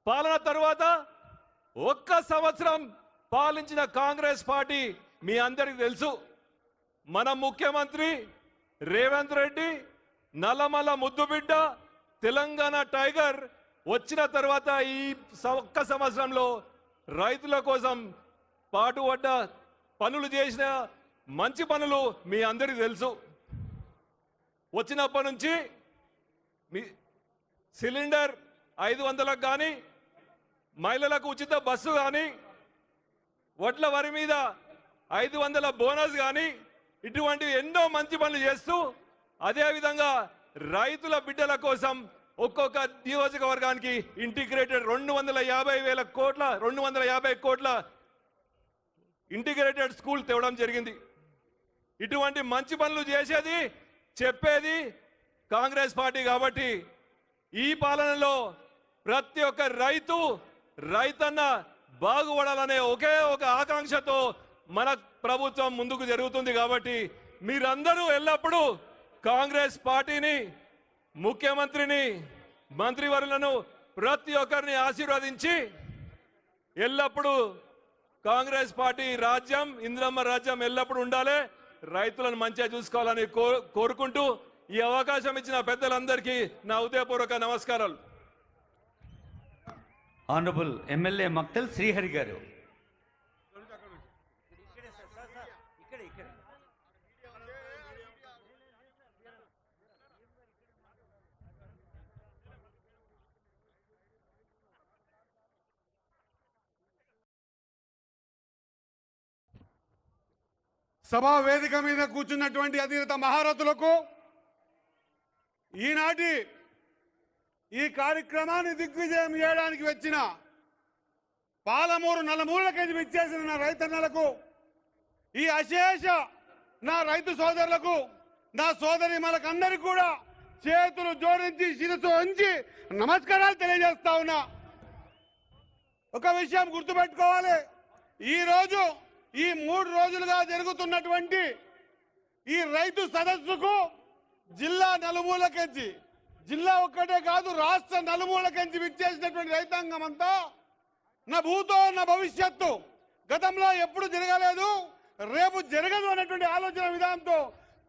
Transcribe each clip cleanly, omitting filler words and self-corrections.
పాలన తర్వాత ఒక్క సంవత్సరం పాలించిన కాంగ్రెస్ పార్టీ మీ అందరికీ తెలుసు. మన ముఖ్యమంత్రి రేవంత్ రెడ్డి నల్లమల ముద్దుబిడ్డ తెలంగాణ టైగర్ వచ్చిన తర్వాత ఈ ఒక్క సంవత్సరంలో రైతుల కోసం పాటుపడ్డ పనులు చేసిన మంచి పనులు మీ అందరికీ తెలుసు. వచ్చినప్పటి నుంచి మీ సిలిండర్ 500లకు కానీ, మహిళలకు ఉచిత బస్సు కానీ, వడ్ల వరి మీద 500 బోనస్ కానీ, ఇటువంటివి ఎన్నో మంచి పనులు చేస్తూ అదేవిధంగా రైతుల బిడ్డల కోసం ఒక్కొక్క నియోజకవర్గానికి ఇంటిగ్రేటెడ్ 250 కోట్ల ఇంటిగ్రేటెడ్ స్కూల్ తేవడం జరిగింది. ఇటువంటి మంచి పనులు చేసేది చెప్పేది కాంగ్రెస్ పార్టీ కాబట్టి ఈ పాలనలో ప్రతి ఒక్క రైతన్న బాగుపడాలనే ఒకే ఒక ఆకాంక్షతో మన ప్రభుత్వం ముందుకు జరుగుతుంది. కాబట్టి మీరందరూ ఎల్లప్పుడూ కాంగ్రెస్ పార్టీని, ముఖ్యమంత్రిని, మంత్రివర్యులను ప్రతి ఒక్కరిని ఆశీర్వదించి ఎల్లప్పుడూ కాంగ్రెస్ పార్టీ రాజ్యం, ఇందిరమ్మ రాజ్యం ఎల్లప్పుడూ ఉండాలి, రైతులను మంచిగా చూసుకోవాలని కోరుకుంటూ ఈ అవకాశం ఇచ్చిన పెద్దలందరికీ నా హృదయపూర్వక నమస్కారాలు. ఆనరబుల్ ఎమ్మెల్యే మక్తల్ శ్రీహరి గారు. సభా వేదిక మీద కూర్చున్నటువంటి అధినేత మహారథులకు, ఈనాటి ఈ కార్యక్రమాన్ని దిగ్విజయం చేయడానికి వచ్చిన పాలమూరు నలుమూలకెళ్ళి విచ్చేసిన నా రైతన్నలకు, ఈ అశేష నా రైతు సోదరులకు, నా సోదరి మనకందరికీ కూడా చేతులు జోడించి శిరస్సు వంచి నమస్కారాలు తెలియజేస్తా ఉన్నా. ఒక విషయం గుర్తుపెట్టుకోవాలి, ఈరోజు ఈ 3 రోజులుగా జరుగుతున్నటువంటి ఈ రైతు సదస్సుకు జిల్లా నలుమూలకెంచి, జిల్లా ఒక్కటే కాదు రాష్ట్ర నలుమూలకెంచి విచ్చేసినటువంటి రైతాంగం అంతా నా భూతో నా భవిష్యత్తు, గతంలో ఎప్పుడు జరగలేదు, రేపు జరగదు అన్నటువంటి ఆలోచన విధానంతో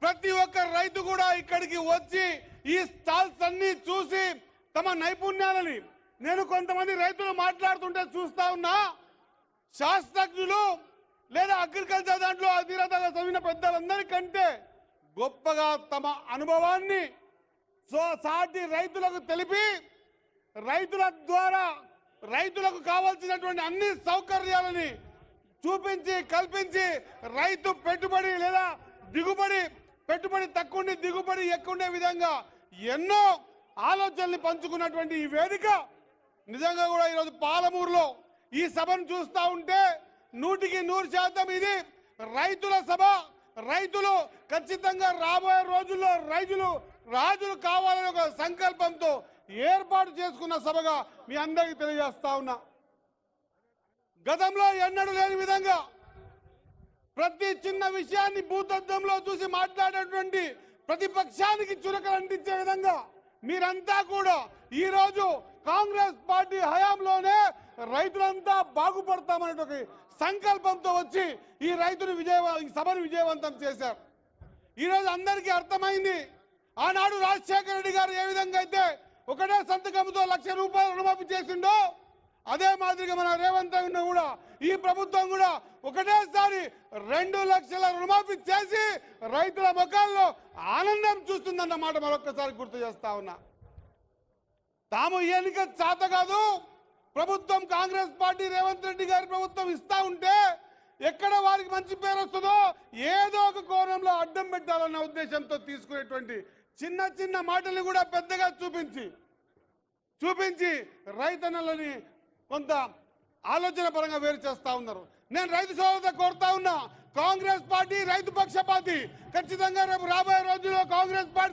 ప్రతి ఒక్క రైతు కూడా ఇక్కడికి వచ్చి ఈ స్టాల్స్ అన్ని చూసి తమ నైపుణ్యాలని, నేను కొంతమంది రైతులు మాట్లాడుతుంటే చూస్తా ఉన్నా, శాస్త్రజ్ఞులు లేదా అగ్రికల్చర్ దాంట్లో అధిరతగా చదివిన పెద్దలందరికంటే గొప్పగా తమ అనుభవాన్ని సాటి రైతులకు తెలిపి రైతుల ద్వారా రైతులకు కావాల్సినటువంటి అన్ని సౌకర్యాలని చూపించి కల్పించి రైతు పెట్టుబడి లేదా పెట్టుబడి తక్కువ దిగుబడి ఎక్కువ ఉండే విధంగా ఎన్నో ఆలోచనలు పంచుకున్నటువంటి ఈ వేదిక నిజంగా కూడా ఈరోజు పాలమూరులో ఈ సభను చూస్తూ ఉంటే 100% ఇది రైతుల సభ. రైతులు ఖచ్చితంగా రాబోయే రోజుల్లో రాజులు కావాలనే ఒక సంకల్పంతో ఏర్పాటు చేసుకున్న సభగా మీ అందరికీ తెలియజేస్తా ఉన్నా. గతంలో ఎన్నడూ లేని విధంగా ప్రతి చిన్న విషయాన్ని భూతద్దంలో చూసి మాట్లాడేటువంటి ప్రతిపక్షానికి చురకలు అందించే విధంగా మీరంతా కూడా ఈరోజు కాంగ్రెస్ పార్టీ హయాంలోనే రైతులంతా బాగుపడతామనే సంకల్పంతో వచ్చి ఈ సభను విజయవంతం చేశారు. ఈరోజు అందరికీ అర్థమైంది, ఆనాడు రాజశేఖర రెడ్డి గారు ఏ విధంగా అయితే ఒకటే సంతకంతో ₹1,00,000 రుణమాఫీ చేసిండో అదే మాదిరిగా మన రేవంత్ రెడ్డి కూడా ఈ ప్రభుత్వం కూడా ఒకటేసారి 2 లక్షల రుణమాఫీ చేసి రైతుల ముఖాల్లో ఆనందం చూస్తుందన్న మాట మరొకసారి గుర్తు చేస్తా ఉన్నా. తాము ఎన్నిక చేత కాదు, ప్రభుత్వం కాంగ్రెస్ పార్టీ రేవంత్ రెడ్డి గారి ప్రభుత్వం ఇస్తా ఉంటే ఎక్కడ వారికి మంచి పేరు వస్తుందో ఏదో ఒక కోణంలో అడ్డం పెట్టాలన్న ఉద్దేశంతో తీసుకునేటువంటి చిన్న చిన్న మాటలు కూడా పెద్దగా చూపించి రైతన్నలని కొంత ఆలోచన పరంగా వేరు చేస్తా ఉన్నారు. నేను రైతు సోదరులతో కోరుతా ఉన్నా, కాంగ్రెస్ పార్టీ రైతు పక్షపాతి, ఖచ్చితంగా రేపు రాబోయే రోజుల్లో కాంగ్రెస్ పార్టీ